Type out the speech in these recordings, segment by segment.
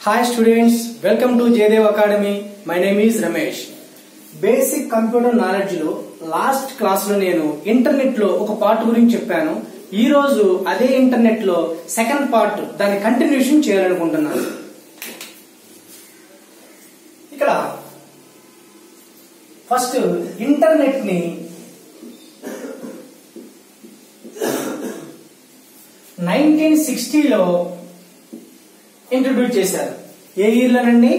Hi students, welcome to Jaydev Academy. My name is Ramesh. Basic computer knowledge లో last class లో నేను internet లో ఒక part గురించి చెప్పాను. ఈ రోజు అదే ఇంటర్నెట్ లో సెకండ్ పార్ట్ దాని కంటిన్యూషన్ చేయాలనుకుంటున్నాను. ఇక్కడ ఫస్ట్ ఇంటర్నెట్ ని 1960 లో ఇంట్రడ్యూస్ చేశారు. ఏ ఇయర్ లోనండి?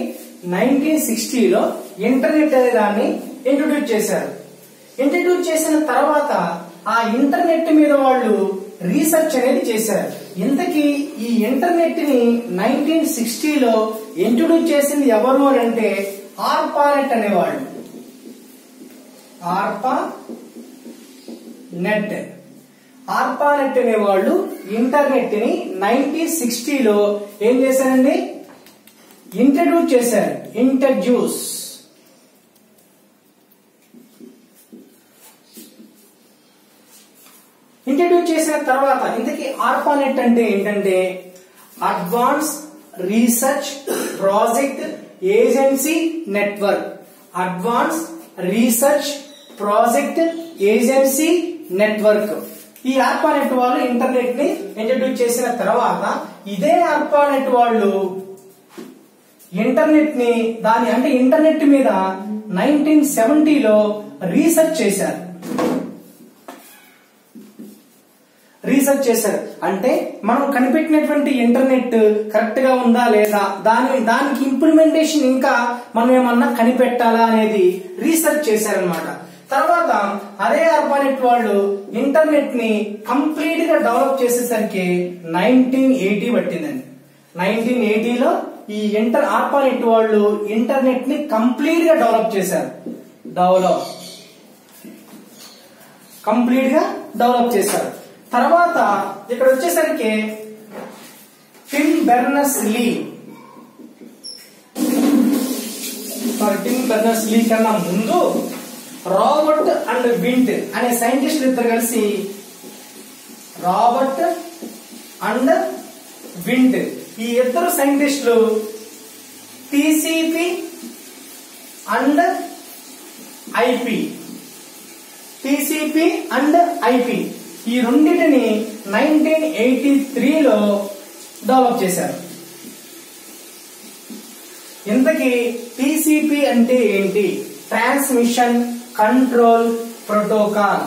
1960 లో ఇంటర్నెట్ అనే దాన్ని ఇంట్రడ్యూస్ చేశారు. ఇంట్రడ్యూస్ చేసిన తర్వాత ఆ ఇంటర్నెట్ మీద వాళ్ళు రీసెర్చ్ అనేది చేశారు. ఇంతకీ ఈ ఇంటర్నెట్ ని 1960 లో ఇంట్రడ్యూస్ చేసింది ఎవరు అని అంటే ఆర్పానెట్ అనేవాళ్ళు. ఆర్పానెట్ అనేవాళ్ళు ఇంటర్నెట్ ని 1960 లో ఏం చేశారండి? ఇంట్రడ్యూస్ చేశారు. ఇంట్రడ్యూస్ చేసిన తర్వాత ఇంతకీ ఆర్పానెట్ అంటే ఏంటంటే advance research project agency network. Advance research project agency network. ఈ ఆర్పానెట్ వాళ్ళు ఇంటర్నెట్ ని ఇంట్రడ్యూస్ చేసిన తర్వాత ఇదే ఆర్పానెట్ వాళ్ళు ఇంటర్నెట్ ని అంటే ఇంటర్నెట్ మీద 1970 లో రీసెర్చ్ చేశారు. అంటే మనం కనిపెట్టినటువంటి ఇంటర్నెట్ కరెక్ట్ గా ఉందా లేదా, దానికి ఇంప్లిమెంటేషన్ ఇంకా మనం ఏమన్నా కనిపెట్టాలా అనేది రీసెర్చ్ చేశారనమాట. తర్వాత అదే ఆర్పానెట్ వాళ్ళు ఇంటర్నెట్ ని కంప్లీట్ గా డెవలప్ చేసేసరికి 1980 పట్టిందండి. 1980 లో ఈ ఆర్పానెట్ వాళ్ళు ఇంటర్నెట్ ని కంప్లీట్ గా డెవలప్ చేశారు. తర్వాత ఇక్కడ వచ్చేసరికి టిమ్ బెర్నర్స్ లీ కన్నా ముందు రాబర్ట్ అండ్ వింట్ అనే సైంటిస్టులు ఇద్దరు కలిసి ఈ ఇద్దరు సైంటిస్టులు టీసీపీ అండ్ ఐపీ ఈ రెండింటిని 1983 లో డెవలప్ చేశారు. ఇంతకీ టీసీపీ అంటే ఏంటి? Transmission control protocol.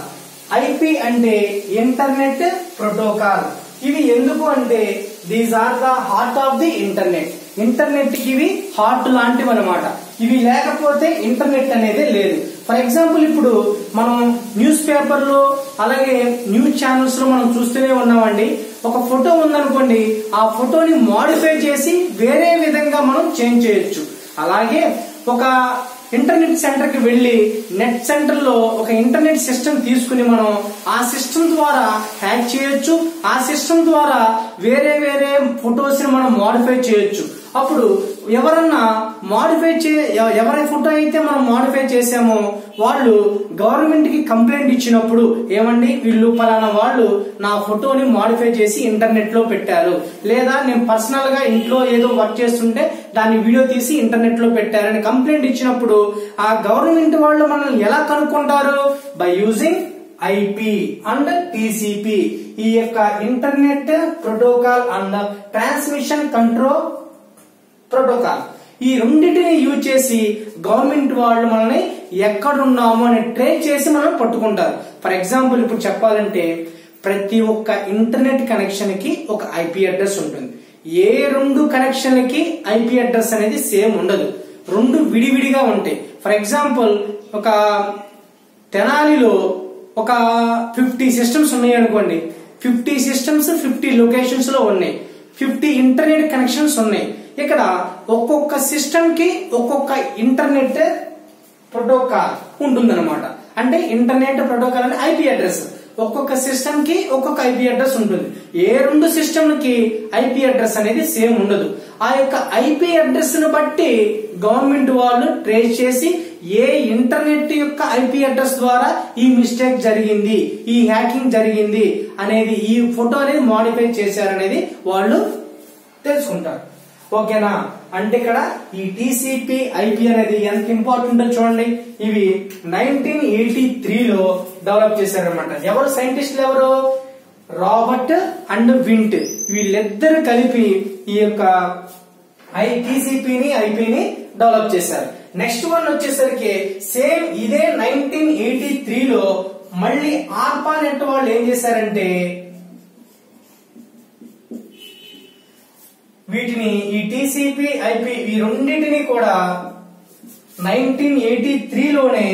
ఐపీ అంటే ఇంటర్నెట్ ప్రోటోకాల్. ఇవి ఎందుకు అంటే these are the heart of the internet. Internet కి ఇవి హార్ట్ లాంటివి అనమాట. ఇవి లేకపోతే ఇంటర్నెట్ అనేది లేదు. ఫర్ ఎగ్జాంపుల్ ఇప్పుడు మనం న్యూస్ పేపర్లో అలాగే న్యూస్ ఛానల్స్ లో మనం చూస్తూనే ఉన్నామండి. ఒక ఫోటో ఉందనుకోండి, ఆ ఫోటోని మోడిఫై చేసి వేరే విధంగా మనం చేంజ్ చేయొచ్చు. అలాగే ఒక ఇంటర్నెట్ సెంటర్ కి వెళ్లి నెట్ సెంటర్ లో ఒక ఇంటర్నెట్ సిస్టమ్ తీసుకుని మనం ఆ సిస్టమ్ ద్వారా హ్యాక్ చేయొచ్చు. ఆ సిస్టమ్ ద్వారా వేరే వేరే ఫొటోస్ ని మనం మోడిఫై చేయొచ్చు. అప్పుడు ఎవరన్నా ఎవరి ఫోటో అయితే మనం మోడిఫై చేసామో వాళ్ళు గవర్నమెంట్ కి కంప్లైంట్ ఇచ్చినప్పుడు ఏమండి వీళ్ళు పలానా వాళ్ళు నా ఫోటోని మోడిఫై చేసి ఇంటర్నెట్ లో పెట్టారు, లేదా నేను పర్సనల్ గా ఇంట్లో ఏదో వర్క్ చేస్తుంటే దాన్ని వీడియో తీసి ఇంటర్నెట్ లో పెట్టారని కంప్లైంట్ ఇచ్చినప్పుడు ఆ గవర్నమెంట్ వాళ్ళు మనల్ని ఎలా కనుక్కుంటారు? By using IP and TCP. ఈ యొక్క internet protocol and transmission control protocol. ఈ రెండింటిని యూజ్ చేసి గవర్నమెంట్ వాళ్ళు మనల్ని ఎక్కడున్నాము అని ట్రేస్ చేసి మనం పట్టుకుంటారు. ఫర్ ఎగ్జాంపుల్ ఇప్పుడు చెప్పాలంటే ప్రతి ఒక్క ఇంటర్నెట్ కనెక్షన్ కి ఒక ఐపీ అడ్రస్ ఉంటుంది. ఏ రెండు కనెక్షన్ కి ఐపీ అడ్రస్ అనేది సేమ్ ఉండదు, రెండు విడివిడిగా ఉంటాయి. ఫర్ ఎగ్జాంపుల్ ఒక తెనాలిలో ఒక 50 సిస్టమ్స్ ఉన్నాయి అనుకోండి. 50 సిస్టమ్స్ 50 లొకేషన్స్ లో ఉన్నాయి. 50 ఇంటర్నెట్ కనెక్షన్స్ ఉన్నాయి. ఇక్కడ ఒక్కొక్క సిస్టమ్ కి ఒక్కొక్క ఇంటర్నెట్ ప్రోటోకాల్ ఉంటుందన్నమాట. అంటే ఇంటర్నెట్ ప్రోటోకాల్ అంటే ఐపీ అడ్రస్. ఒక్కొక్క సిస్టమ్ కి ఒక్కొక్క ఐపీ అడ్రస్ ఉంటుంది. ఏ రెండు సిస్టమ్ కి ఐపీ అడ్రస్ అనేది సేమ్ ఉండదు. ఆ యొక్క ఐపీ అడ్రస్ ను బట్టి గవర్నమెంట్ వాళ్ళు ట్రేస్ చేసి ఏ ఇంటర్నెట్ యొక్క ఐపీ అడ్రస్ ద్వారా ఈ మిస్టేక్ జరిగింది, ఈ హ్యాకింగ్ జరిగింది అనేది, ఈ ఫోటో అనేది మోడిఫై చేశారనేది వాళ్ళు తెలుసుకుంటారు. ఓకేనా. అంటే ఇక్కడ ఈ టీసీపీ ఐపీ అనేది ఎంత ఇంపార్టెంట్ చూడండి. ఇవి 1983లో డెవలప్ చేశారనమాట. ఎవరు సైంటిస్టులు ఎవరు? Robert and Vint. వీళ్ళిద్దరు కలిపి ఈ యొక్క టీసీపీని ఐపీని డెవలప్ చేశారు. నెక్స్ట్ వన్ వచ్చేసరికి సేమ్ ఇదే 1983లో మళ్ళీ ఆర్పానెట్ వాళ్ళు ఏం చేశారంటే వీటిని ఈ టీసీపీ ఐపీ ఈ రెండింటిని కూడా 1983లోనే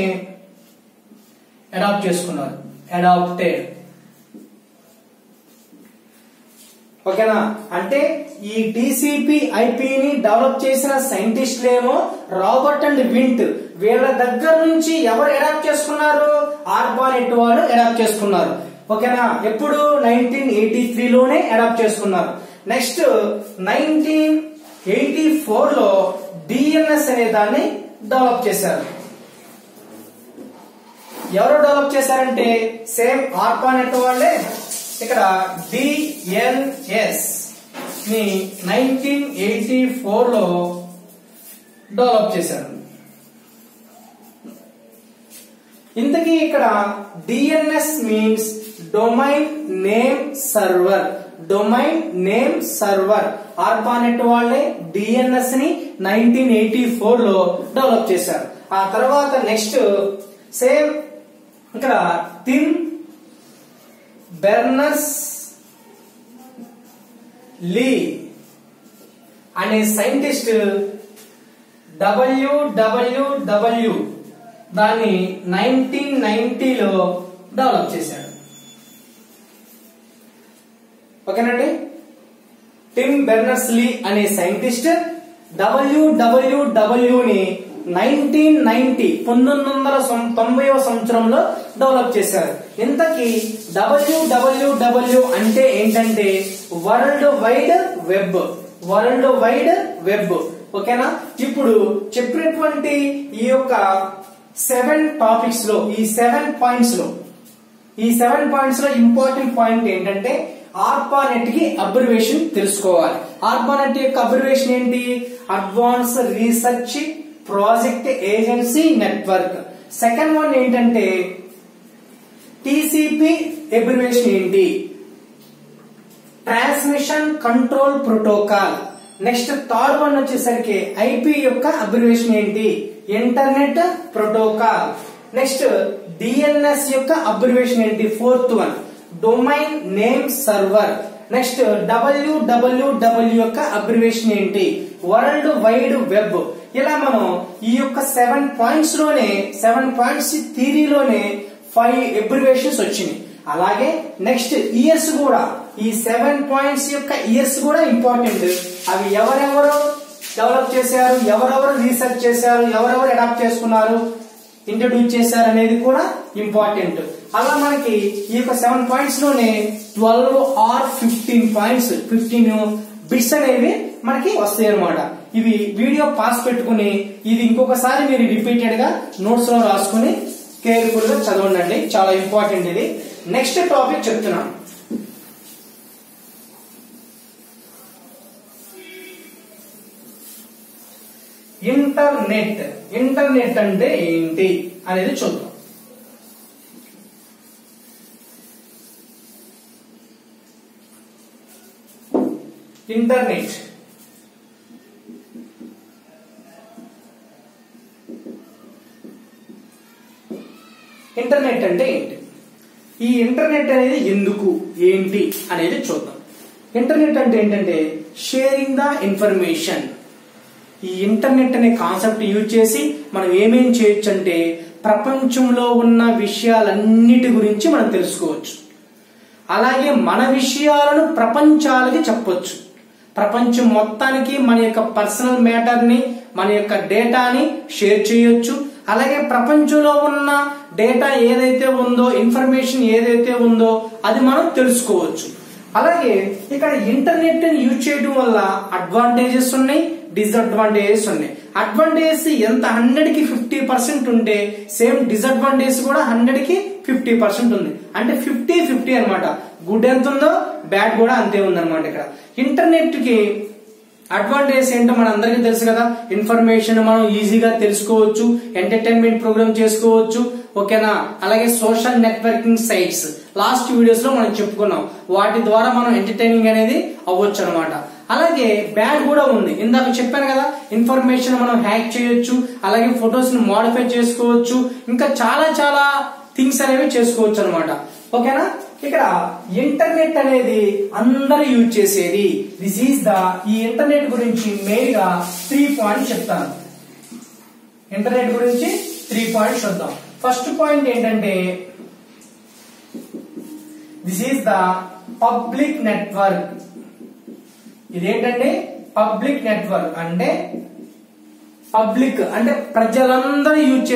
అడాప్ట్ చేసుకున్నారు. అడాప్టెడ్. ఓకేనా. అంటే ఈ టీసీపీ ఐపీని డెవలప్ చేసిన సైంటిస్టులేమో రాబర్ట్ అండ్ వింట్. వీళ్ళ దగ్గర నుంచి ఎవరు అడాప్ట్ చేసుకున్నారు? ఆర్పానెట్ వాళ్ళు అడాప్ట్ చేసుకున్నారు. ఓకేనా. ఎప్పుడు 1983లోనే అడాప్ట్ చేసుకున్నారు. నెక్స్ట్ 1984లో డిఎన్ఎస్ అనే దాన్ని డెవలప్ చేశారు. ఎవరు డెవలప్ చేశారంటే సేమ్ ఆర్పానెట్ వాళ్ళే. ఇక్కడ డిఎన్ఎస్ ని 1984లో డెవలప్ చేశారు. ఇంతకీ ఇక్కడ DNS means domain name server. Domain name server. ARPANET వాళ్ళే డిఎన్ఎస్ ని 1984లో డెవలప్ చేశారు. ఆ తర్వాత నెక్స్ట్ సేమ్ ఇక్కడ టిమ్ బెర్నర్స్ లీ అనే సైంటిస్ట్ డబ్ల్యూడబ్ల్యూడబ్ల్యూ దాన్ని 1990లో డెవలప్ చేశాడు. ఓకేనండి. టిమ్ బెర్నర్స్ లీ అనే సైంటిస్ట్ డబ్ల్యూడబ్ల్యూడబ్ల్యూని 1990వ సంవత్సరంలో డెవలప్ చేశారు. ఇంతకీ డబ్ల్యూడబ్ల్యూడబ్ల్యూ అంటే ఏంటంటే world wide web. World wide web. ఓకేనా. ఇప్పుడు చెప్పినటువంటి ఈ యొక్క 7 టాపిక్స్ లో ఈ 7 పాయింట్స్ లో ఇంపార్టెంట్ పాయింట్ ఏంటంటే ఆర్పానెట్ కి అబ్రివేషన్ తెలుసుకోవాలి. ఆర్పానెట్ యొక్క అబ్రివేషన్ ఏంటి? Advance research project agency network. Second one ఏంటంటే టీసీపీ అబ్రివేషన్ ఏంటి? Transmission control protocol. Next third one వచ్చేసరికి ఐపీ యొక్క అబ్రివేషన్ ఏంటి? Internet protocol. నెక్స్ట్ డిఎన్ఎస్ యొక్క అబ్రివేషన్ ఏంటి? Fourth one domain name server. Next WWW యొక్క అబ్రివేషన్ ఏంటి? World wide web. ఇలా మనం ఈ యొక్క 7 పాయింట్స్ థియరీలోనే 5 అబ్రివేషన్స్ వచ్చినాయి. అలాగే నెక్స్ట్ ఇయర్స్ కూడా ఈ 7 పాయింట్స్ యొక్క ఇయర్స్ కూడా ఇంపార్టెంట్. అవి ఎవరెవరు డెవలప్ చేశారు, ఎవరెవరు రీసెర్చ్ చేశారు, ఎవరెవరు అడాప్ట్ చేసుకున్నారు, ఇంట్రడ్యూస్ చేశారు అనేది కూడా ఇంపార్టెంట్. అలా మనకి ఈ యొక్క 7 పాయింట్స్ లోనే 12 or 15 పాయింట్స్ 15 బిట్స్ అనేవి మనకి వస్తాయి అనమాట. ఇవి వీడియో పాస్ పెట్టుకుని ఇది ఇంకొకసారి మీరు రిపీటెడ్ గా నోట్స్ లో రాసుకుని కేర్ఫుల్ గా చదవండి. చాలా ఇంపార్టెంట్ ఇది. నెక్స్ట్ టాపిక్ చెప్తున్నాను. ఇంటర్నెట్. ఇంటర్నెట్ అంటే ఏంటి అనేది చూద్దాం. ఇంటర్నెట్ ఇంటర్నెట్ అంటే ఏంటి? ఈ ఇంటర్నెట్ అనేది ఎందుకు ఏంటి అనేది చూద్దాం. ఇంటర్నెట్ అంటే ఏంటంటే షేరింగ్ ద ఇన్ఫర్మేషన్. ఈ ఇంటర్నెట్ అనే కాన్సెప్ట్ యూజ్ చేసి మనం ఏమేం చేయొచ్చు అంటే ప్రపంచంలో ఉన్న విషయాలన్నిటి గురించి మనం తెలుసుకోవచ్చు. అలాగే మన విషయాలను ప్రపంచాలకి చెప్పొచ్చు. ప్రపంచం మొత్తానికి మన యొక్క పర్సనల్ మ్యాటర్ ని, మన యొక్క డేటాని షేర్ చేయొచ్చు. అలాగే ప్రపంచంలో ఉన్న డేటా ఏదైతే ఉందో, ఇన్ఫర్మేషన్ ఏదైతే ఉందో అది మనం తెలుసుకోవచ్చు. అలాగే ఇక్కడ ఇంటర్నెట్ ని యూజ్ చేయడం వల్ల అడ్వాంటేజెస్ ఉన్నాయి, డిసడ్వాంటేజెస్ ఉన్నాయి. అడ్వాంటేజెస్ ఎంత 100కి 50% ఉంటే సేమ్ డిసడ్వాంటేజ్ కూడా 100కి 50% ఉంది. అంటే 50-50 అనమాట. గుడ్ ఎంత ఉందో బ్యాడ్ కూడా అంతే ఉందన్నమాట. ఇక్కడ ఇంటర్నెట్ కి అడ్వాంటేజ్ ఏంటో మన అందరికీ తెలుసు కదా, ఇన్ఫర్మేషన్ మనం ఈజీగా తెలుసుకోవచ్చు, ఎంటర్టైన్మెంట్ ప్రోగ్రామ్ చేసుకోవచ్చు, ఓకేనా. అలాగే social networking sites last videos లో మనం చెప్పుకున్నాం, వాటి ద్వారా మనం ఎంటర్టైనింగ్ అనేది అవ్వచ్చు అనమాట. అలాగే బ్యాడ్ కూడా ఉంది, ఇందాక చెప్పాను కదా, ఇన్ఫర్మేషన్ మనం హ్యాక్ చేయొచ్చు, అలాగే ఫొటోస్ ని మోడిఫై చేసుకోవచ్చు, ఇంకా చాలా చాలా థింగ్స్ అనేవి చేసుకోవచ్చు అనమాట, ఓకేనా. ఇక్కడ ఇంటర్నెట్ అనేది అందరూ యూజ్ చేసేది. దిస్ ఈస్ ఈ ఇంటర్నెట్ గురించి మెయిన్ గా 3 పాయింట్స్ చెప్తాను. ఇంటర్నెట్ గురించి 3 పాయింట్స్ చూద్దాం. ఫస్ట్ పాయింట్ ఏంటంటే this is the public network. ఇదేంటంటే పబ్లిక్ నెట్వర్క్ అంటే పబ్లిక్ అంటే ప్రజలందరూ యూజ్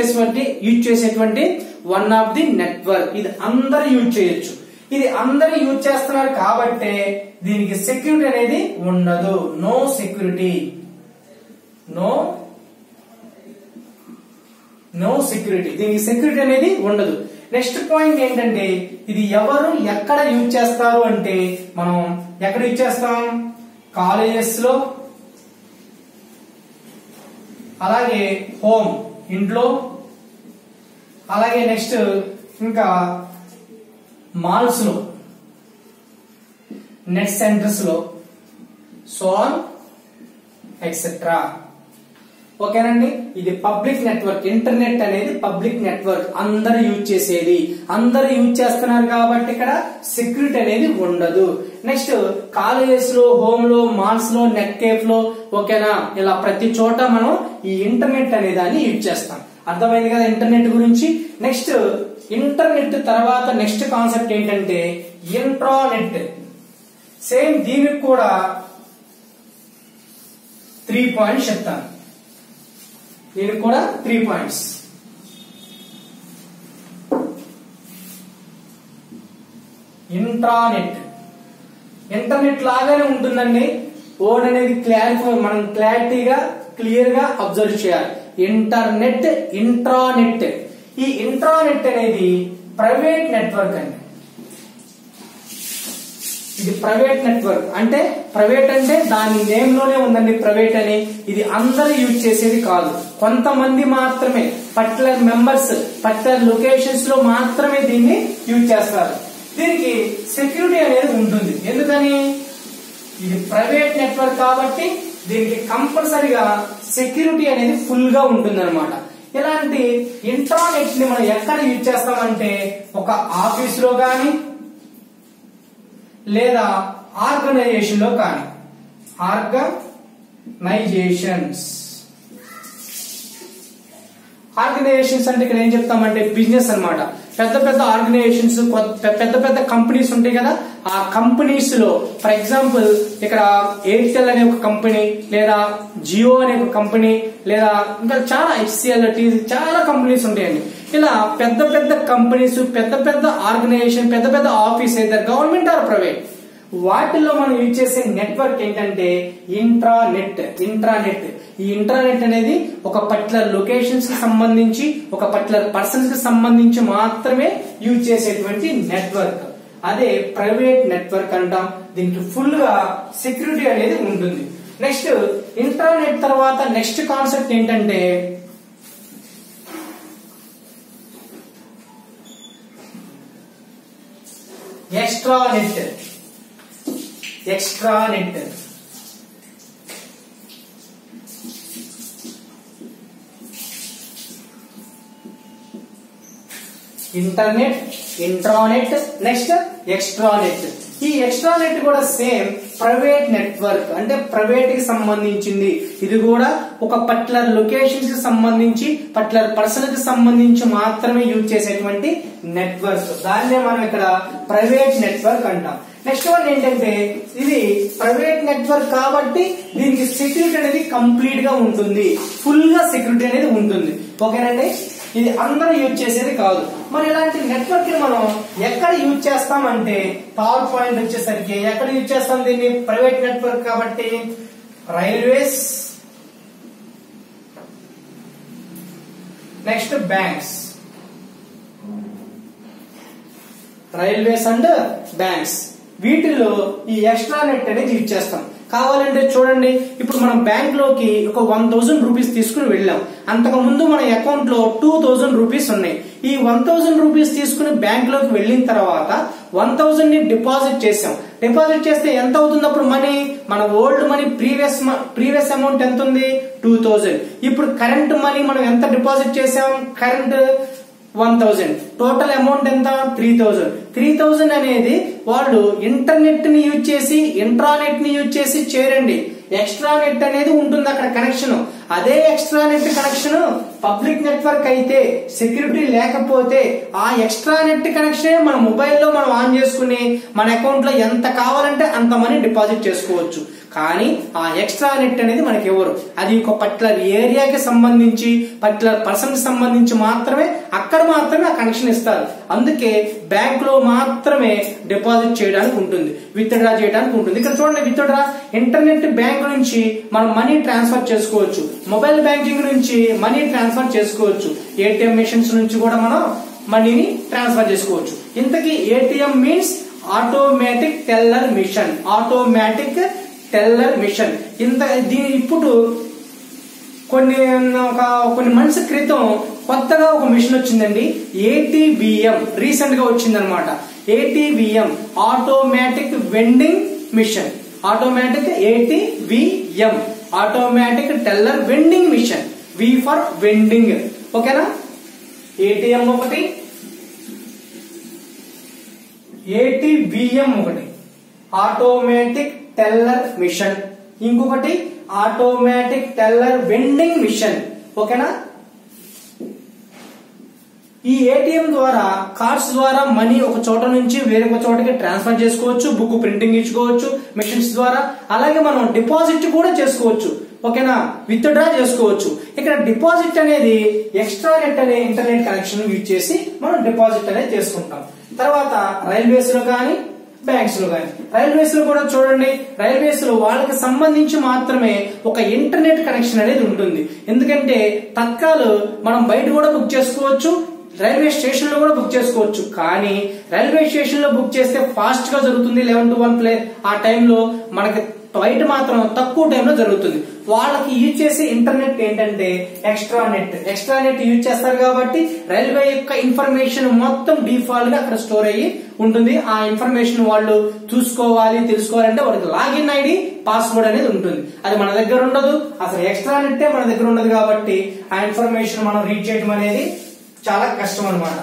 చేసేటువంటి వన్ ఆఫ్ ది నెట్వర్క్. ఇది అందరూ యూజ్ చేయొచ్చు. ఇది అందరూ యూజ్ చేస్తున్నారు కాబట్టి దీనికి సెక్యూరిటీ అనేది ఉండదు. నో సెక్యూరిటీ, నో సెక్యూరిటీ, దీనికి సెక్యూరిటీ అనేది ఉండదు. నెక్స్ట్ పాయింట్ ఏంటంటే ఇది ఎవరు ఎక్కడ యూజ్ చేస్తారు అంటే మనం ఎక్కడ యూజ్ చేస్తాం, కాలేజెస్ లో, అలాగే హోమ్ ఇంట్లో, అలాగే నెక్స్ట్ ఇంకా మాల్స్ లో, నెట్ సెంటర్స్ లో, సో ఆన్ ఎక్సెట్రా, ఓకేనండి. ఇది పబ్లిక్ నెట్వర్క్. ఇంటర్నెట్ అనేది పబ్లిక్ నెట్వర్క్, అందరూ యూజ్ చేసేది, అందరూ యూజ్ చేస్తున్నారు కాబట్టి ఇక్కడ సెక్యూరిటీ అనేది ఉండదు. నెక్స్ట్ కాలేజెస్ లో, హోమ్ లో, మాల్స్ లో, నెట్ కేఫ్ లో, ఓకేనా, ఇలా ప్రతి చోట మనం ఈ ఇంటర్నెట్ అనే దాన్ని యూజ్ చేస్తాం. అర్థమైంది కదా ఇంటర్నెట్ గురించి. నెక్స్ట్ ఇంటర్నెట్ తర్వాత నెక్స్ట్ కాన్సెప్ట్ ఏంటంటే ఇంట్రానెట్. సేమ్ దీనికి కూడా 3 పాయింట్స్ చెప్తాను. దీనికి కూడా 3 పాయింట్స్. ఇంట్రానెట్ ఇంటర్నెట్ లాగానే ఉంటుందండి. వర్డ్ అనేది మనం క్లారిటీగా క్లియర్ గా అబ్జర్వ్ చేయాలి. Internet, intranet. ఈ ఇంట్రానెట్ అనేది ప్రైవేట్ నెట్వర్క్ అండి. ఇది ప్రైవేట్ నెట్వర్క్ అంటే ప్రైవేట్ అంటే దాని నేమ్ లోనే ఉందండి ప్రైవేట్ అని. ఇది అందరూ యూజ్ చేసేది కాదు, కొంతమంది మాత్రమే, పర్టికులర్ మెంబర్స్ పర్టికులర్ లొకేషన్స్ లో మాత్రమే దీన్ని యూజ్ చేస్తారు. దీనికి సెక్యూరిటీ అనేది ఉంటుంది. ఎందుకని, ఇది ప్రైవేట్ నెట్వర్క్ కాబట్టి దీనికి కంపల్సరిగా సెక్యూరిటీ అనేది ఫుల్ గా ఉంటుంది అనమాట. ఇలాంటి ఇంటర్నెట్ ని మనం ఎక్కడ యూజ్ చేస్తామంటే ఒక ఆఫీస్ లో కానీ లేదా ఆర్గనైజేషన్ లో కానీ. ఆర్గనైజేషన్స్ అంటే ఇక్కడ ఏం చెప్తామంటే బిజినెస్ అన్నమాట. పెద్ద పెద్ద ఆర్గనైజేషన్స్, పెద్ద పెద్ద కంపెనీస్ ఉంటాయి కదా, ఆ కంపెనీస్ లో ఫర్ ఎగ్జాంపుల్ ఇక్కడ ఎయిర్టెల్ అనే ఒక కంపెనీ, లేదా జియో అనే ఒక కంపెనీ, లేదా ఇంకా చాలా HCL, చాలా కంపెనీస్ ఉంటాయండి. ఇలా పెద్ద పెద్ద కంపెనీస్, పెద్ద పెద్ద ఆర్గనైజేషన్, పెద్ద పెద్ద ఆఫీస్ అయితే గవర్నమెంట్ ఆర్ ప్రైవేట్, వాటిల్లో మనం యూజ్ చేసే నెట్వర్క్ ఏంటంటే ఇంట్రానెట్. ఈ ఇంట్రానెట్ అనేది ఒక పర్టికులర్ లొకేషన్స్ కి సంబంధించి, ఒక పర్టికులర్ పర్సన్స్ కి సంబంధించి మాత్రమే యూజ్ చేసేటువంటి నెట్వర్క్. అదే ప్రైవేట్ నెట్వర్క్ అంటాం. దీనికి ఫుల్ గా సెక్యూరిటీ అనేది ఉంటుంది. నెక్స్ట్ ఇంట్రానెట్ తర్వాత నెక్స్ట్ కాన్సెప్ట్ ఏంటంటే extranet. Internet, intranet, next extranet. ఈ ఎక్స్ట్రానెట్ కూడా సేమ్ ప్రైవేట్ నెట్వర్క్ అంటే ప్రైవేట్ కి సంబంధించింది. ఇది కూడా ఒక పర్టికులర్ లొకేషన్స్ కి సంబంధించి, పర్టికులర్ పర్సన్ కి సంబంధించి మాత్రమే యూజ్ చేసేటువంటి నెట్వర్క్. దాన్నే మనం ఇక్కడ ప్రైవేట్ నెట్వర్క్ అంటాం. నెక్స్ట్ వన్ ఏంటంటే ఇది ప్రైవేట్ నెట్వర్క్ కాబట్టి దీనికి సెక్యూరిటీ అనేది కంప్లీట్ గా ఉంటుంది, ఫుల్ గా సెక్యూరిటీ అనేది ఉంటుంది. ఓకేనండి, ఇది అందరూ యూజ్ చేసేది కాదు. మరి ఇలాంటి నెట్వర్క్ ని మనం ఎక్కడ యూజ్ చేస్తామంటే పవర్ పాయింట్ వచ్చేసరికి ఎక్కడ యూజ్ చేస్తాం దీన్ని, ప్రైవేట్ నెట్వర్క్ కాబట్టి railways, next banks. Railways and banks, వీటిలో ఈ ఎక్స్ట్రా నెట్ అనేది యూజ్ చేస్తాం. కావాలంటే చూడండి, ఇప్పుడు మనం బ్యాంక్ లోకి ఒక 1000 రూపీస్ తీసుకుని వెళ్ళాం. అంతకు ముందు మన అకౌంట్ లో 2000 రూపీస్ ఉన్నాయి. ఈ 1000 రూపీస్ తీసుకుని బ్యాంక్ లోకి వెళ్ళిన తర్వాత 1000 ని డిపాజిట్ చేసాం. డిపాజిట్ చేస్తే ఎంత అవుతుంది అప్పుడు మనీ? మన ఓల్డ్ మనీ ప్రీవియస్ అమౌంట్ ఎంత ఉంది? 2000. ఇప్పుడు కరెంట్ మనీ మనం ఎంత డిపాజిట్ చేసాం? కరెంట్ 1000. టోటల్ అమౌంట్ ఎంత? 3000. 3000 అనేది వాళ్ళు ఇంటర్నెట్ ని యూజ్ చేసి, ఇంట్రానెట్ ని యూజ్ చేసి చేరండి. ఎక్స్ట్రా నెట్ అనేది ఉంటుంది అక్కడ కనెక్షన్. అదే extra net connection public network అయితే, సెక్యూరిటీ లేకపోతే ఆ ఎక్స్ట్రా నెట్ కనెక్షన్ మన మొబైల్లో మనం ఆన్ చేసుకుని మన అకౌంట్ లో ఎంత కావాలంటే అంత మనీ డిపాజిట్ చేసుకోవచ్చు. కానీ ఆ ఎక్స్ట్రా నెట్ అనేది మనకి ఎవరు? అది ఒక పర్టికులర్ ఏరియాకి సంబంధించి, పర్టికులర్ పర్సన్ కి సంబంధించి మాత్రమే అక్కడ మాత్రమే ఆ కనెక్షన్ ఇస్తారు. అందుకే బ్యాంక్ లో మాత్రమే డిపాజిట్ చేయడానికి ఉంటుంది, విత్ డ్రా చేయడానికి ఉంటుంది. ఇక్కడ చూడండి, విత్ డ్రా ఇంటర్నెట్ బ్యాంక్ నుంచి మనం మనీ ట్రాన్స్ఫర్ చేసుకోవచ్చు, మొబైల్ బ్యాంకింగ్ నుంచి మనీ ట్రాన్స్ఫర్ చేసుకోవచ్చు, ఏటీఎం మిషన్స్ నుంచి కూడా మనం మనీని ట్రాన్స్ఫర్ చేసుకోవచ్చు. ఇంతకీ ATM means automatic teller machine. Automatic teller machine. దీని ఇప్పుడు కొన్ని మంత్స్ క్రితం కొత్తగా ఒక మిషన్ వచ్చిందండి, ఏటీవీఎం. రీసెంట్ గా వచ్చిందనమాట. ATVM automatic vending machine. Automatic ATVM automatic teller vending machine. V for vending. ఓకేనా? ఏటీఎం ఒకటి, ఏటీవీఎం ఒకటి, ఆటోమేటిక్ టెల్లర్ మిషన్. ఇంకొకటి ఆటోమేటిక్ టెల్లర్ వెండింగ్ మిషన్. ఓకేనా? ఈ ఏటీఎం ద్వారా, కార్డ్స్ ద్వారా మనీ ఒక చోట నుంచి వేరొక చోటకి ట్రాన్స్ఫర్ చేసుకోవచ్చు, బుక్ ప్రింటింగ్ ఇచ్చుకోవచ్చు మిషన్స్ ద్వారా. అలాగే మనం డిపాజిట్ కూడా చేసుకోవచ్చు. ఓకేనా? విత్ డ్రా చేసుకోవచ్చు. ఇక్కడ డిపాజిట్ అనేది ఎక్స్ట్రా నెట్ అనే ఇంటర్నెట్ కనెక్షన్ యూజ్ చేసి మనం డిపాజిట్ అనేది చేసుకుంటాం. తర్వాత రైల్వేస్ లో కానీ, బ్యాంక్స్ లో కానీ, రైల్వేస్ లో కూడా చూడండి, రైల్వేస్ లో వాళ్ళకి సంబంధించి మాత్రమే ఒక ఇంటర్నెట్ కనెక్షన్ అనేది ఉంటుంది. ఎందుకంటే తత్కాల్ మనం బయట కూడా బుక్ చేసుకోవచ్చు, రైల్వే స్టేషన్ లో కూడా బుక్ చేసుకోవచ్చు. కానీ రైల్వే స్టేషన్ లో బుక్ చేస్తే ఫాస్ట్ గా జరుగుతుంది, 11 to 1 ఆ టైంలో. మనకి బయట మాత్రం తక్కువ టైంలో జరుగుతుంది. వాళ్ళకి యూజ్ చేసే ఇంటర్నెట్ ఏంటంటే extra net. Extra net use చేస్తారు కాబట్టి రైల్వే యొక్క ఇన్ఫర్మేషన్ మొత్తం డిఫాల్ట్ గా అక్కడ స్టోర్ అయ్యి ఉంటుంది. ఆ ఇన్ఫర్మేషన్ వాళ్ళు చూసుకోవాలి, తెలుసుకోవాలంటే వాళ్ళకి లాగిన్ ఐడి, పాస్వర్డ్ అనేది ఉంటుంది. అది మన దగ్గర ఉండదు. అసలు ఎక్స్ట్రా నెట్టే మన దగ్గర ఉండదు కాబట్టి ఆ ఇన్ఫర్మేషన్ మనం రీడ్ చేయడం అనేది చాలా కష్టం అనమాట.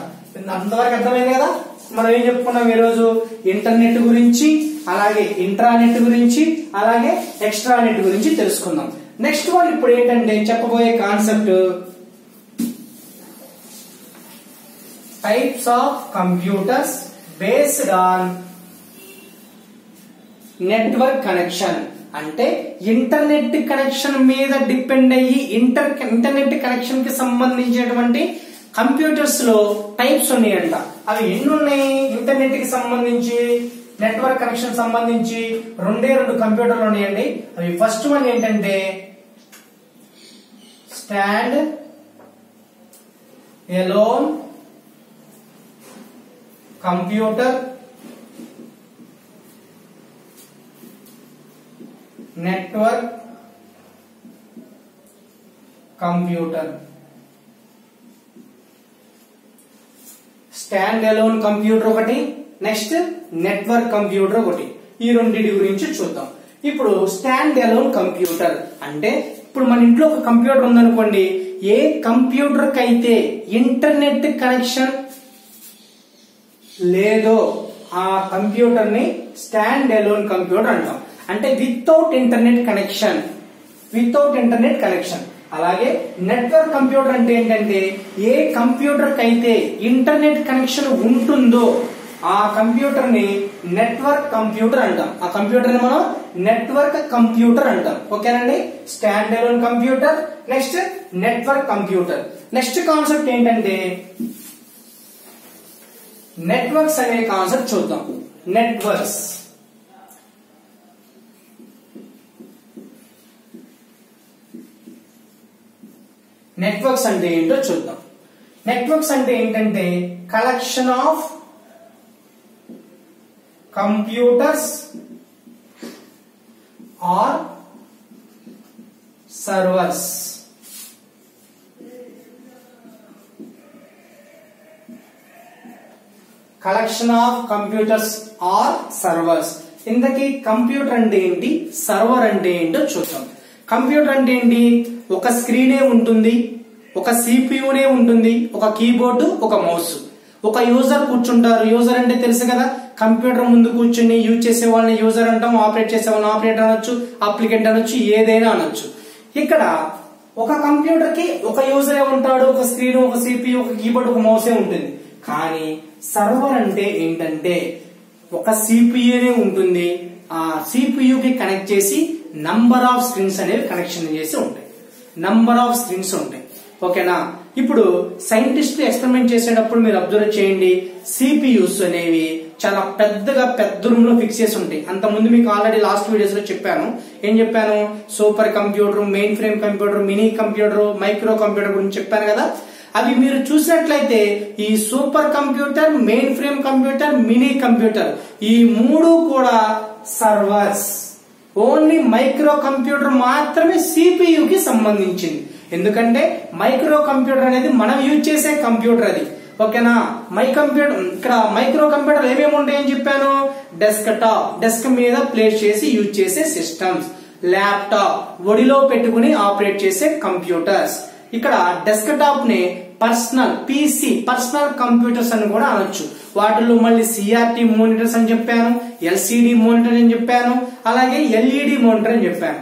అంతవరకు అర్థమైంది కదా? మనం ఏం చెప్పుకున్నాం ఈ రోజు? ఇంటర్నెట్ గురించి, అలాగే ఇంట్రానెట్ గురించి, అలాగే ఎక్స్ట్రా నెట్ గురించి తెలుసుకుందాం. నెక్స్ట్ వన్ ఇప్పుడు ఏంటంటే చెప్పబోయే concept types of computers based on network connection. అంటే ఇంటర్నెట్ కనెక్షన్ మీద డిపెండ్ అయ్యి ఇంటర్నెట్ కనెక్షన్ కి సంబంధించినటువంటి కంప్యూటర్స్ లో టైప్స్ ఉన్నాయంట. అవి ఎన్ని ఉన్నాయి? ఇంటర్నెట్ కి సంబంధించి, నెట్వర్క్ కనెక్షన్ సంబంధించి 2 కంప్యూటర్లు ఉన్నాయండి. అవి ఫస్ట్ వన్ ఏంటంటే stand alone computer, network computer. Stand alone computer ఒకటి, నెక్స్ట్ నెట్వర్క్ కంప్యూటర్ ఒకటి. ఈ రెండింటి గురించి చూద్దాం. ఇప్పుడు స్టాండ్ ఎలోన్ కంప్యూటర్ అంటే, ఇప్పుడు మన ఇంట్లో ఒక కంప్యూటర్ ఉందనుకోండి, ఏ కంప్యూటర్ కైతే ఇంటర్నెట్ కనెక్షన్ లేదో ఆ కంప్యూటర్ ని స్టాండ్ ఎలోన్ కంప్యూటర్ అంటాం. అంటే without internet connection, without internet connection. అలాగే నెట్వర్క్ కంప్యూటర్ అంటే ఏంటంటే, ఏ కంప్యూటర్ కైతే ఇంటర్నెట్ కనెక్షన్ ఉంటుందో ఆ కంప్యూటర్ ని నెట్వర్క్ కంప్యూటర్ అంటాం. ఆ కంప్యూటర్ ని మనం నెట్వర్క్ కంప్యూటర్ అంటాం. ఓకేనండి? Stand alone computer, next network computer. Next concept ఏంటంటే నెట్వర్క్స్ అనే కాన్సెప్ట్ చూద్దాం. నెట్వర్క్స్ నెట్వర్క్స్ అంటే ఏంటో చూద్దాం. నెట్వర్క్స్ అంటే ఏంటంటే collection of computers or servers. Collection of computers or servers. ఇంతకీ కంప్యూటర్ అంటే ఏంటి, సర్వర్ అంటే ఏంటో చూద్దాం. కంప్యూటర్ అంటే ఏంటి, ఒక స్క్రీనే ఉంటుంది, ఒక సిపియునే ఉంటుంది, ఒక కీబోర్డు, ఒక మౌస్, ఒక యూజర్ కూర్చుంటారు. యూజర్ అంటే తెలుసు కదా, కంప్యూటర్ ముందు కూర్చుని యూజ్ చేసే వాళ్ళని యూజర్ అంటాం, ఆపరేట్ చేసే వాళ్ళని ఆపరేటర్ అనొచ్చు, అప్లికెంట్ అనొచ్చు, ఏదైనా అనొచ్చు. ఇక్కడ ఒక కంప్యూటర్ కి ఒక యూజరే ఉంటాడు, ఒక స్క్రీన్, ఒక సిపియు, ఒక కీబోర్డ్, ఒక మౌసే ఉంటుంది. కానీ సర్వర్ అంటే ఏంటంటే ఒక సిపియునే ఉంటుంది, ఆ సిపియు కి కనెక్ట్ చేసి నంబర్ ఆఫ్ స్క్రీన్స్ అనేవి కనెక్షన్ చేసి ఉంటాయి, నంబర్ ఆఫ్ స్క్రీన్స్ ఉంటాయి. ఓకేనా. ఇప్పుడు సైంటిస్టులు ఎక్స్పెరిమెంట్ చేసేటప్పుడు మీరు అబ్జర్వ్ చేయండి, సిపియూస్ అనేవి చాలా పెద్దగా పెద్ద రూమ్ లో ఫిక్స్ చేసి ఉంటాయి. అంతకుముందు మీకు ఆల్రెడీ లాస్ట్ వీడియోస్ లో చెప్పాను. ఏం చెప్పాను, super computer, main frame computer, mini computer, micro computer గురించి చెప్పాను కదా. అవి మీరు చూసినట్లయితే ఈ super computer, main frame computer, mini computer, ఈ మూడు కూడా సర్వర్స్. ఓన్లీ మైక్రో కంప్యూటర్ మాత్రమే సిపియు కి సంబంధించింది. ఎందుకంటే మైక్రో కంప్యూటర్ అనేది మనం యూజ్ చేసే కంప్యూటర్ అది. ఓకేనా. ఇక్కడ మైక్రో కంప్యూటర్ ఏమేమి ఉంటాయని చెప్పాను, డెస్క్ టాప్, డెస్క్ మీద ప్లేస్ చేసి యూజ్ చేసే సిస్టమ్స్, ల్యాప్టాప్, ఒడిలో పెట్టుకుని ఆపరేట్ చేసే కంప్యూటర్స్. ఇక్కడ డెస్క్ టాప్ ని పర్సనల్ పీసీ, పర్సనల్ కంప్యూటర్స్ అని కూడా అనొచ్చు. వాటిలో మళ్ళీ సిఆర్టీ మానిటర్స్ అని చెప్పాను, ఎల్సిడి మానిటర్ అని చెప్పాను, అలాగే ఎల్ఈడి మానిటర్ అని చెప్పాను.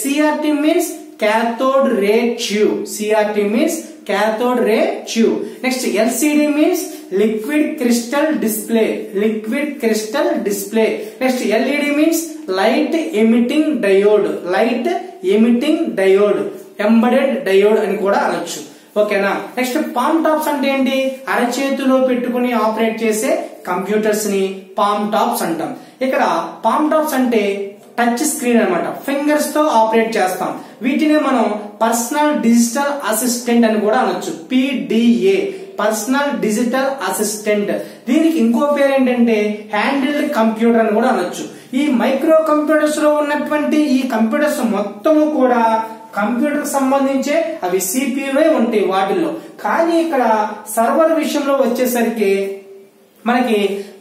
CRT means cathode ray tube, CRT means cathode ray tube. Next LCD means liquid crystal display, liquid crystal display. Next LED means light emitting diode, light emitting diode, embedded diode అని కూడా అనొచ్చు. ఓకేనా. Next palm tops అంటే ఏంటి, అరచేతిలో పెట్టుకుని operate చేసే computers ని పామ్ టాప్స్ అంటాం. ఇక్కడ పామ్ టాప్స్ అంటే టచ్ స్క్రీన్ అన్నమాట, ఫింగర్స్ తో ఆపరేట్ చేస్తాం. వీటినే మనం పర్సనల్ డిజిటల్ అసిస్టెంట్ అని కూడా అనొచ్చు, PDA, పర్సనల్ డిజిటల్ అసిస్టెంట్. దీనికి ఇంకో పేరు ఏంటంటే హ్యాండిల్డ్ కంప్యూటర్ అని కూడా అనొచ్చు. ఈ మైక్రో కంప్యూటర్స్ లో ఉన్నటువంటి ఈ కంప్యూటర్స్ మొత్తము కూడా కంప్యూటర్ కి సంబంధించే అవి సిపియువే ఉంటాయి వాటిల్లో. కానీ ఇక్కడ సర్వర్ విషయంలో వచ్చేసరికి మనకి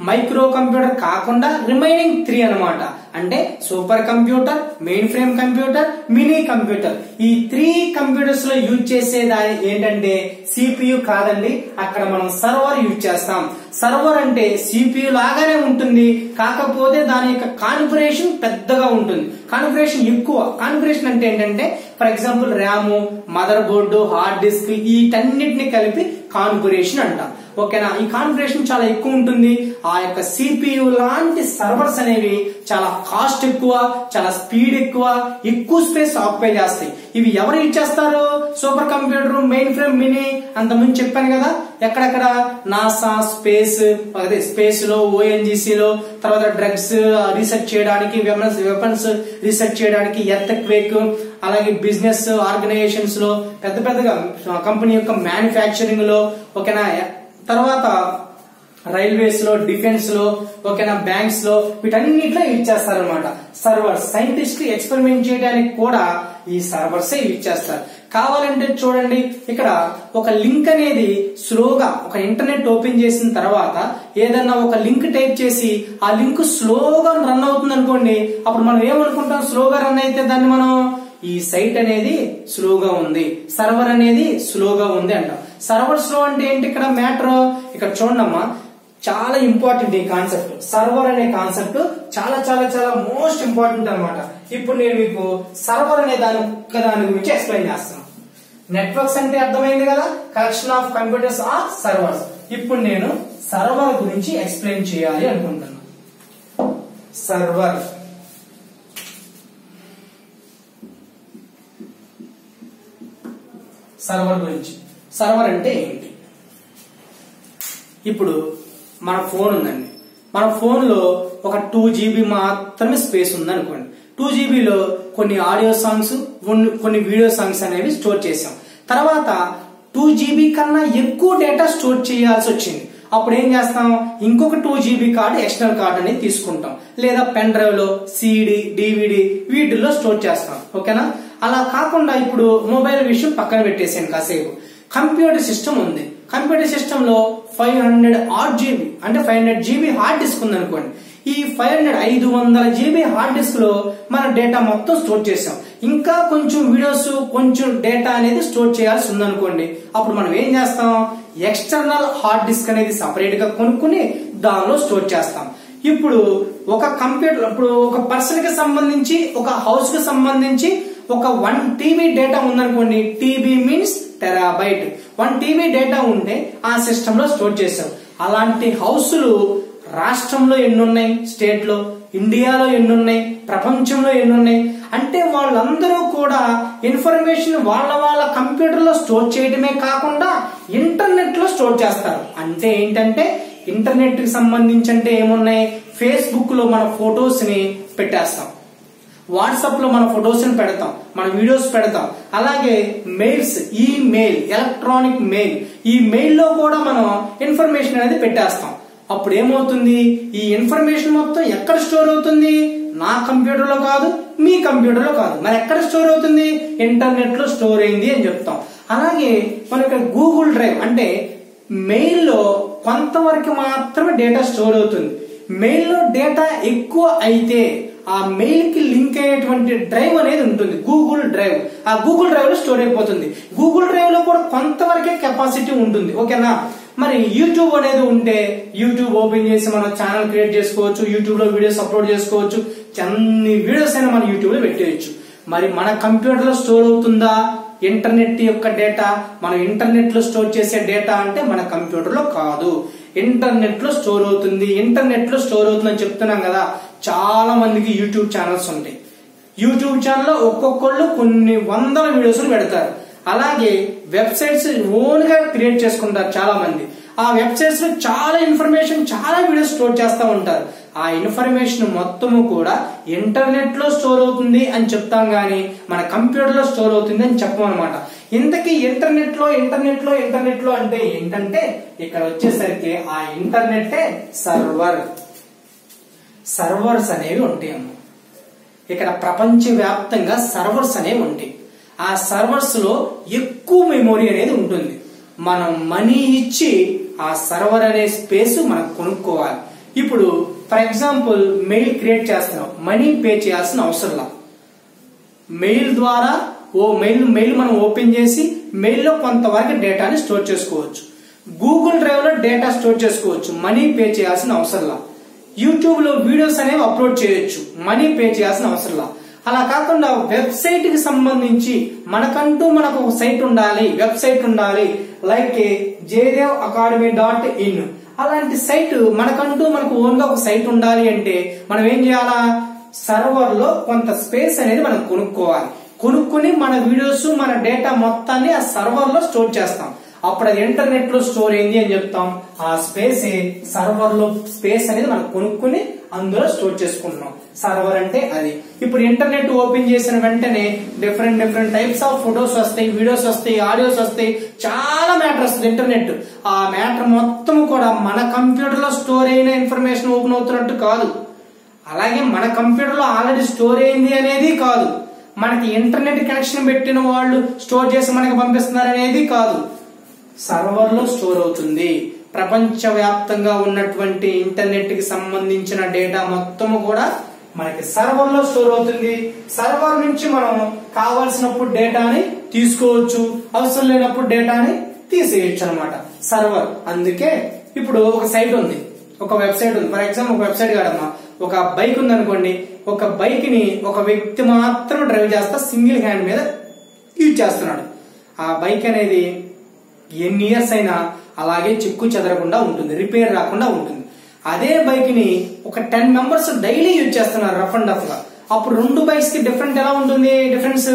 మైక్రో కంప్యూటర్ కాకుండా రిమైనింగ్ 3 అన్నమాట. అంటే super computer, main frame computer, mini computer. ఈ 3 కంప్యూటర్స్ లో యూజ్ చేసేదాని ఏంటంటే సిపియు కాదండి, అక్కడ మనం సర్వర్ యూజ్ చేస్తాం. సర్వర్ అంటే సిపియు లాగానే ఉంటుంది, కాకపోతే దాని యొక్క కాన్ఫిగరేషన్ పెద్దగా ఉంటుంది, కాన్ఫిగరేషన్ ఎక్కువ. కాన్ఫిగరేషన్ అంటే ఏంటంటే for example RAM, mother board, hard disk, వీటన్నిటిని కలిపి కాన్ఫిగరేషన్ అంటాం. ఓకేనా. ఈ కాన్ఫిగరేషన్ చాలా ఎక్కువ ఉంటుంది. ఆ యొక్క సిపియు లాంటి సర్వర్స్ అనేవి చాలా కాస్ట్ ఎక్కువ, చాలా స్పీడ్ ఎక్కువ, ఎక్కువ స్పేస్ ఆక్యుపై చేస్తాయి. ఇవి ఎవరు యూజ్ చేస్తారు, super computer, main frame, mini. అంతకుముందు చెప్పాను కదా, ఎక్కడెక్కడ నాసా, స్పేస్ లో, ONGC లో, తర్వాత డ్రగ్స్ రీసెర్చ్ చేయడానికి, వెపన్స్ రీసెర్చ్ చేయడానికి, ఎర్త్ క్వేక్, అలాగే బిజినెస్ ఆర్గనైజేషన్స్ లో, పెద్ద పెద్దగా కంపెనీ యొక్క మ్యానుఫ్యాక్చరింగ్ లో, ఓకేనా, తర్వాత రైల్వేస్ లో, డిఫెన్స్ లో, ఓకేనా, బ్యాంక్స్ లో, వీటన్నిటిలో యూజ్ చేస్తారనమాట సర్వర్స్. సైంటిస్ట్ ఎక్స్పెరిమెంట్ చేయడానికి కూడా ఈ సర్వర్స్ యూజ్ చేస్తారు. కావాలంటే చూడండి, ఇక్కడ ఒక లింక్ అనేది స్లోగా, ఒక ఇంటర్నెట్ ఓపెన్ చేసిన తర్వాత ఏదన్నా ఒక లింక్ టైప్ చేసి ఆ లింక్ స్లోగా రన్ అవుతుంది అనుకోండి, అప్పుడు మనం ఏమనుకుంటాం, స్లోగా రన్ అయితే దాన్ని మనం ఈ సైట్ అనేది స్లోగా ఉంది, సర్వర్ అనేది స్లోగా ఉంది అంటాం. సర్వర్ స్లో అంటే ఏంటి ఇక్కడ మ్యాటర్, ఇక్కడ చూడమ్మా, చాలా ఇంపార్టెంట్ ఈ కాన్సెప్ట్. సర్వర్ అనే కాన్సెప్ట్ చాలా చాలా చాలా మోస్ట్ ఇంపార్టెంట్ అనమాట. ఇప్పుడు నేను మీకు సర్వర్ అనే దాని గురించి ఎక్స్ప్లెయిన్ చేస్తాను. నెట్వర్క్స్ అంటే అర్థమైంది కదా, collection of computers or servers. ఇప్పుడు నేను సర్వర్ గురించి ఎక్స్ప్లెయిన్ చేయాలి అనుకుంటున్నాను. సర్వర్ గురించి. సర్వర్ అంటే ఏంటి, ఇప్పుడు మన ఫోన్ ఉందండి, మన ఫోన్ లో ఒక 2 GB మాత్రమే స్పేస్ ఉంది అనుకోండి. 2 GB లో కొన్ని ఆడియో సాంగ్స్, కొన్ని వీడియో సాంగ్స్ అనేవి స్టోర్ చేసాం. తర్వాత 2 GB కన్నా ఎక్కువ డేటా స్టోర్ చేయాల్సి వచ్చింది. అప్పుడు ఏం చేస్తాం, ఇంకొక 2 GB కార్డు ఎక్స్టర్నల్ కార్డు అనేది తీసుకుంటాం, లేదా పెన్ డ్రైవ్ లో సిడి డివిడి వీటిల్లో స్టోర్ చేస్తాం. ఓకేనా? అలా కాకుండా ఇప్పుడు మొబైల్ విషయం పక్కన పెట్టేసాను కాసేపు. కంప్యూటర్ సిస్టమ్ ఉంది. కంప్యూటర్ సిస్టమ్ లో 500 GB అంటే 500 GB హార్డ్ డిస్క్ ఉంది అనుకోండి. ఈ 500 GB హార్డ్ డిస్క్ లో మన డేటా మొత్తం స్టోర్ చేసాం. ఇంకా కొంచెం వీడియోస్ కొంచెం డేటా అనేది స్టోర్ చేయాల్సి ఉందనుకోండి. అప్పుడు మనం ఏం చేస్తాం, ఎక్స్టర్నల్ హార్డ్ డిస్క్ అనేది సపరేట్ గా కొనుక్కుని దానిలో స్టోర్ చేస్తాం. ఇప్పుడు ఒక కంప్యూటర్, ఇప్పుడు ఒక పర్సన్ కి సంబంధించి ఒక హౌస్ కి సంబంధించి ఒక 1 TB డేటా ఉందనుకోండి. TB means terabyte. 1 TB data ఉంటే ఆ సిస్టమ్ లో స్టోర్ చేసాం. అలాంటి హౌస్లు రాష్ట్రంలో ఎన్నున్నాయి, స్టేట్ లో, ఇండియాలో ఎన్నున్నాయి, ప్రపంచంలో ఎన్నున్నాయి అంటే వాళ్ళందరూ కూడా ఇన్ఫర్మేషన్ వాళ్ళ కంప్యూటర్ లో స్టోర్ చేయడమే కాకుండా ఇంటర్నెట్ లో స్టోర్ చేస్తారు. అంటే ఏంటంటే ఇంటర్నెట్ కి సంబంధించి అంటే ఏమున్నాయి, ఫేస్బుక్ లో మన ఫొటోస్ ని పెట్టేస్తాం, వాట్సాప్ లో మన ఫొటోస్ ని పెడతాం, మన వీడియోస్ పెడతాం. అలాగే మెయిల్స్, ఈమెయిల్, ఎలక్ట్రానిక్ మెయిల్, ఈ మెయిల్ లో కూడా మనం ఇన్ఫర్మేషన్ అనేది పెట్టేస్తాం. అప్పుడు ఏమవుతుంది, ఈ ఇన్ఫర్మేషన్ మొత్తం ఎక్కడ స్టోర్ అవుతుంది, నా కంప్యూటర్ లో కాదు, మీ కంప్యూటర్ లో కాదు, మరి ఎక్కడ స్టోర్ అవుతుంది, ఇంటర్నెట్ లో స్టోర్ అయింది అని చెప్తాం. అలాగే మనకి గూగుల్ డ్రైవ్ అంటే మెయిల్ లో కొంతవరకు మాత్రమే డేటా స్టోర్ అవుతుంది. మెయిల్ లో డేటా ఎక్కువ అయితే ఆ మెయిల్ కి లింక్ అయ్యేటువంటి డ్రైవ్ అనేది ఉంటుంది, గూగుల్ డ్రైవ్. ఆ గూగుల్ డ్రైవ్ లో స్టోర్ అయిపోతుంది. గూగుల్ డ్రైవ్ లో కూడా కొంతవరకే కెపాసిటీ ఉంటుంది. ఓకేనా? మరి యూట్యూబ్ అనేది ఉంటే యూట్యూబ్ ఓపెన్ చేసి మనం ఛానల్ క్రియేట్ చేసుకోవచ్చు, యూట్యూబ్ లో వీడియోస్ అప్లోడ్ చేసుకోవచ్చు, అన్ని వీడియోస్ అయినా మనం యూట్యూబ్ లో పెట్టేయచ్చు. మరి మన కంప్యూటర్ లో స్టోర్ అవుతుందా ఇంటర్నెట్ యొక్క డేటా? మనం ఇంటర్నెట్ లో స్టోర్ చేసే డేటా అంటే మన కంప్యూటర్ లో కాదు, ఇంటర్నెట్ లో స్టోర్ అవుతుంది. ఇంటర్నెట్ లో స్టోర్ అవుతుందని చెప్తున్నాం కదా. చాలా మందికి యూట్యూబ్ ఛానల్స్ ఉంటాయి. యూట్యూబ్ ఛానల్ లో ఒక్కొక్కళ్ళు కొన్ని వందల వీడియోస్ పెడతారు. అలాగే వెబ్సైట్స్ ఓన్ గా క్రియేట్ చేసుకుంటారు చాలా మంది. ఆ వెబ్సైట్స్ లో చాలా ఇన్ఫర్మేషన్, చాలా వీడియోస్ స్టోర్ చేస్తూ ఉంటారు. ఆ ఇన్ఫర్మేషన్ మొత్తము కూడా ఇంటర్నెట్ లో స్టోర్ అవుతుంది అని చెప్తాం గానీ మన కంప్యూటర్ లో స్టోర్ అవుతుంది అని చెప్పమన్నమాట. ఇంతకీ ఇంటర్నెట్ లో అంటే ఏంటంటే ఇక్కడ వచ్చేసరికి ఆ ఇంటర్నెట్ సర్వర్స్ అనేవి ఉంటాయి అమ్మ. ఇక్కడ ప్రపంచ వ్యాప్తంగా సర్వర్స్ అనేవి ఉంటాయి. ఆ సర్వర్స్ లో ఎక్కువ మెమొరీ అనేది ఉంటుంది. మనం మనీ ఇచ్చి ఆ సర్వర్ అనే స్పేస్ మనం కొనుక్కోవాలి. ఇప్పుడు ఫర్ ఎగ్జాంపుల్ మెయిల్ క్రియేట్ చేస్తున్నాం, మనీ పే చేయాల్సిన అవసరం లేదు. మెయిల్ ద్వారా మెయిల్ మనం ఓపెన్ చేసి మెయిల్ లో కొంతవరకు డేటాని స్టోర్ చేసుకోవచ్చు. గూగుల్ డ్రైవ్ లో డేటా స్టోర్ చేసుకోవచ్చు, మనీ పే చేయాల్సిన అవసరం లేదు. యూట్యూబ్ లో వీడియోస్ అనేవి అప్లోడ్ చేయొచ్చు, మనీ పే చేయాల్సిన అవసరం లేదు. అలా కాకుండా వెబ్సైట్ కి సంబంధించి మనకంటూ మనకు ఒక సైట్ ఉండాలి, వెబ్సైట్ ఉండాలి. లైక్ jaydev.academy.in అలాంటి సైట్ మనకంటూ మనకు ఓన్ గా ఒక సైట్ ఉండాలి అంటే మనం ఏం చేయాలా, సర్వర్ లో కొంత స్పేస్ అనేది మనం కొనుక్కొని మన వీడియోస్, మన డేటా మొత్తాన్ని ఆ సర్వర్ లో స్టోర్ చేస్తాం. అప్పుడు అది ఇంటర్నెట్ లో స్టోర్ అయింది అని చెప్తాం. ఆ స్పేస్ సర్వర్ లో స్పేస్ అనేది మనం కొనుక్కొని అందులో స్టోర్ చేసుకుంటున్నాం. సర్వర్ అంటే అది. ఇప్పుడు ఇంటర్నెట్ ఓపెన్ చేసిన వెంటనే డిఫరెంట్ టైప్స్ ఆఫ్ ఫొటోస్ వస్తాయి, వీడియోస్ వస్తాయి, ఆడియోస్ వస్తాయి, చాలా మ్యాటర్ వస్తుంది ఇంటర్నెట్. ఆ మ్యాటర్ మొత్తం కూడా మన కంప్యూటర్ లో స్టోర్ అయిన ఇన్ఫర్మేషన్ ఓపెన్ అవుతున్నట్టు కాదు. అలాగే మన కంప్యూటర్ లో ఆల్రెడీ స్టోర్ అయింది అనేది కాదు. మనకి ఇంటర్నెట్ కనెక్షన్ పెట్టిన వాళ్ళు స్టోర్ చేసి మనకి పంపిస్తున్నారు అనేది కాదు. సర్వర్ లో స్టోర్ అవుతుంది. ప్రపంచ వ్యాప్తంగా ఉన్నటువంటి ఇంటర్నెట్ కి సంబంధించిన డేటా మొత్తము కూడా మనకి సర్వర్ లో స్టోర్ అవుతుంది. సర్వర్ నుంచి మనం కావాల్సినప్పుడు డేటాని తీసుకోవచ్చు, అవసరం లేనప్పుడు డేటాని తీసేయచ్చు అనమాట సర్వర్. అందుకే ఇప్పుడు ఒక సైట్ ఉంది, ఒక వెబ్సైట్ ఉంది. ఫర్ ఎగ్జాంపుల్ ఒక వెబ్సైట్ కాదమ్మా, ఒక బైక్ ఉంది అనుకోండి. ఒక బైక్ ని ఒక వ్యక్తి మాత్రం డ్రైవ్ చేస్తా సింగిల్ హ్యాండ్ మీద యూజ్ చేస్తున్నాడు. ఆ బైక్ అనేది ఎన్ని ఇయర్స్ అయినా అలాగే చెక్కు చెదరకుండా ఉంటుంది, రిపేర్ రాకుండా ఉంటుంది. అదే బైక్ ని ఒక 10 మెంబర్స్ డైలీ యూజ్ చేస్తున్నారు రఫ్ అండ్ రఫ్ గా. అప్పుడు 2 బైక్స్ కి డిఫరెంట్ ఎలా ఉంటుంది? డిఫరెన్స్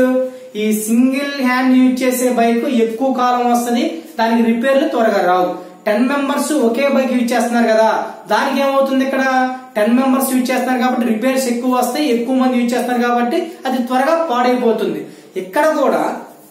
ఈ సింగిల్ హ్యాండ్ యూజ్ చేసే బైక్ ఎక్కువ కాలం వస్తుంది, దానికి రిపేర్లు త్వరగా రావు. 10 మెంబర్స్ ఒకే బైక్ యూజ్ చేస్తున్నారు కదా, దానికి ఏమవుతుంది, ఇక్కడ 10 మెంబర్స్ యూజ్ చేస్తున్నారు కాబట్టి రిపేర్స్ ఎక్కువ వస్తాయి, ఎక్కువ మంది యూజ్ చేస్తున్నారు కాబట్టి అది త్వరగా పాడైపోతుంది. ఇక్కడ కూడా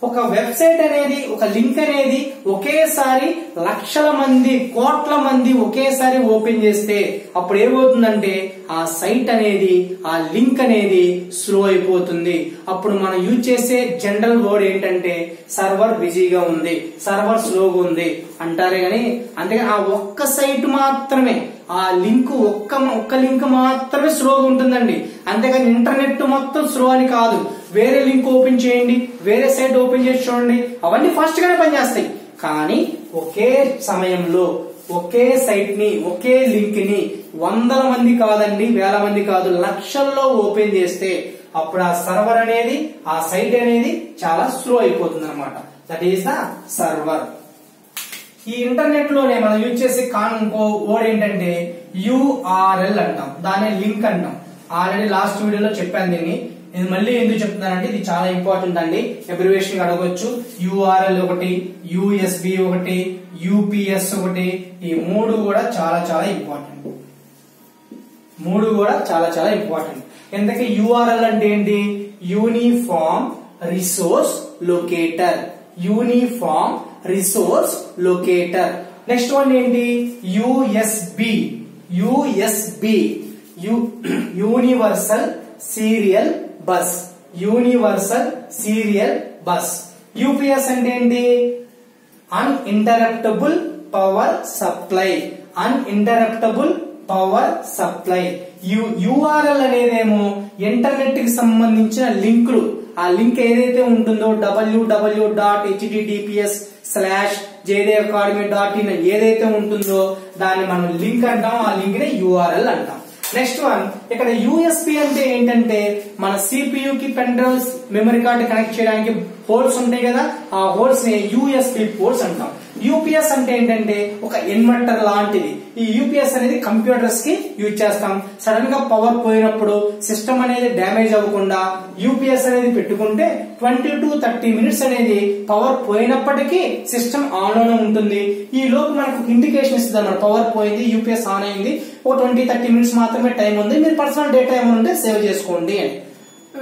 ఒక వెబ్సైట్ అనేది, ఒక లింక్ అనేది ఒకేసారి లక్షల మంది, కోట్ల మంది ఒకేసారి ఓపెన్ చేస్తే అప్పుడు ఏమవుతుందంటే ఆ సైట్ అనేది, ఆ లింక్ అనేది స్లో అయిపోతుంది. అప్పుడు మనం యూజ్ చేసే జనరల్ వర్డ్ ఏంటంటే సర్వర్ బిజీగా ఉంది, సర్వర్ స్లోగా ఉంది అంటారే గాని, అంతేగాని ఆ ఒక్క సైట్ మాత్రమే, ఆ లింక్ ఒక్క లింక్ మాత్రమే స్లోగా ఉంటుందండి. అంతేగాని ఇంటర్నెట్ మొత్తం స్లో అని కాదు. వేరే లింక్ ఓపెన్ చేయండి, వేరే సైట్ ఓపెన్ చేసి చూడండి, అవన్నీ ఫాస్ట్ గానే పనిచేస్తాయి. కానీ ఒకే సమయంలో ఒకే సైట్ ని, ఒకే లింక్ ని వందల మంది కాదండి, వేల మంది కాదు, లక్షల్లో ఓపెన్ చేస్తే అప్పుడు ఆ సర్వర్ అనేది, ఆ సైట్ అనేది చాలా స్లో అయిపోతుంది అనమాట. That is the server. ఈ ఇంటర్నెట్ లోనే మనం యూజ్ చేసే ఇంకో వర్డ్ ఏంటంటే URL అంటాం, దాన్ని లింక్ అంటాం. ఆల్రెడీ లాస్ట్ వీడియోలో చెప్పాను దీన్ని. ఇది మళ్ళీ ఎందుకు చెప్తున్నానంటే ఇది చాలా ఇంపార్టెంట్ అండి. అబ్రివేషన్ అడగొచ్చు. URL ఒకటి, USB ఒకటి, UPS ఒకటి, ఈ మూడు కూడా చాలా చాలా ఇంపార్టెంట్. మూడు కూడా చాలా చాలా ఇంపార్టెంట్. ఎందుకంటే URL అంటే ఏంటి? Uniform resource locator. Uniform resource locator. Next one ఏంటి? USB. Universal serial bus. Universal serial bus. UPS అంటే ఏంటి? Uninterruptible power supply. Uninterruptible power supply. URL అనేదేమో ఇంటర్నెట్ కి సంబంధించిన లింకులు. ఆ లింక్ ఏదైతే ఉంటుందో www.https/jdeacademy.in ఏదైతే ఉంటుందో దాన్ని మనం లింక్ అంటాం. ఆ లింక్ ని URL అంటాం. నెక్స్ట్ వన్ ఇక్కడ USB అంటే ఏంటంటే మన CPU కి pen drives, memory card connect చేయడానికి హోల్స్ ఉంటాయి కదా, ఆ హోల్స్ ని USB పోర్ట్స్ అంటాం. UPS అంటే ఏంటంటే ఒక ఇన్వర్టర్ లాంటిది. ఈ UPS అనేది కంప్యూటర్స్ కి యూజ్ చేస్తాం. సడన్ గా పవర్ పోయినప్పుడు సిస్టమ్ అనేది డ్యామేజ్ అవ్వకుండా UPS అనేది పెట్టుకుంటే 20 to 30 మినిట్స్ అనేది పవర్ పోయినప్పటికీ సిస్టమ్ ఆన్ లోనే ఉంటుంది. ఈ లోపు మనకు ఇండికేషన్ ఇస్తుంది అన్నమాట, పవర్ పోయింది, UPS ఆన్ అయింది, ఒక 20-30 మినిట్స్ మాత్రమే టైం ఉంది, మీరు పర్సనల్ డేటా ఏమైనా ఉంటే సేవ్ చేసుకోండి అని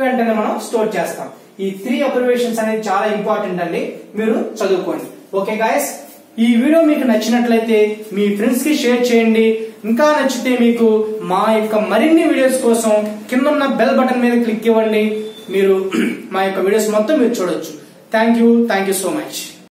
వెంటనే మనం స్టోర్ చేస్తాం. ఈ 3 అబ్జర్వేషన్స్ అనేది చాలా ఇంపార్టెంట్ అండి, మీరు చదువుకోండి. ఓకే గాయస్, ఈ వీడియో మీకు నచ్చినట్లయితే మీ ఫ్రెండ్స్ కి షేర్ చేయండి. ఇంకా నచ్చితే మీకు మా యొక్క మరిన్ని వీడియోస్ కోసం కింద ఉన్న బెల్ బటన్ మీద క్లిక్ ఇవ్వండి. మీరు మా యొక్క వీడియోస్ మొత్తం మీరు చూడొచ్చు. Thank you so much.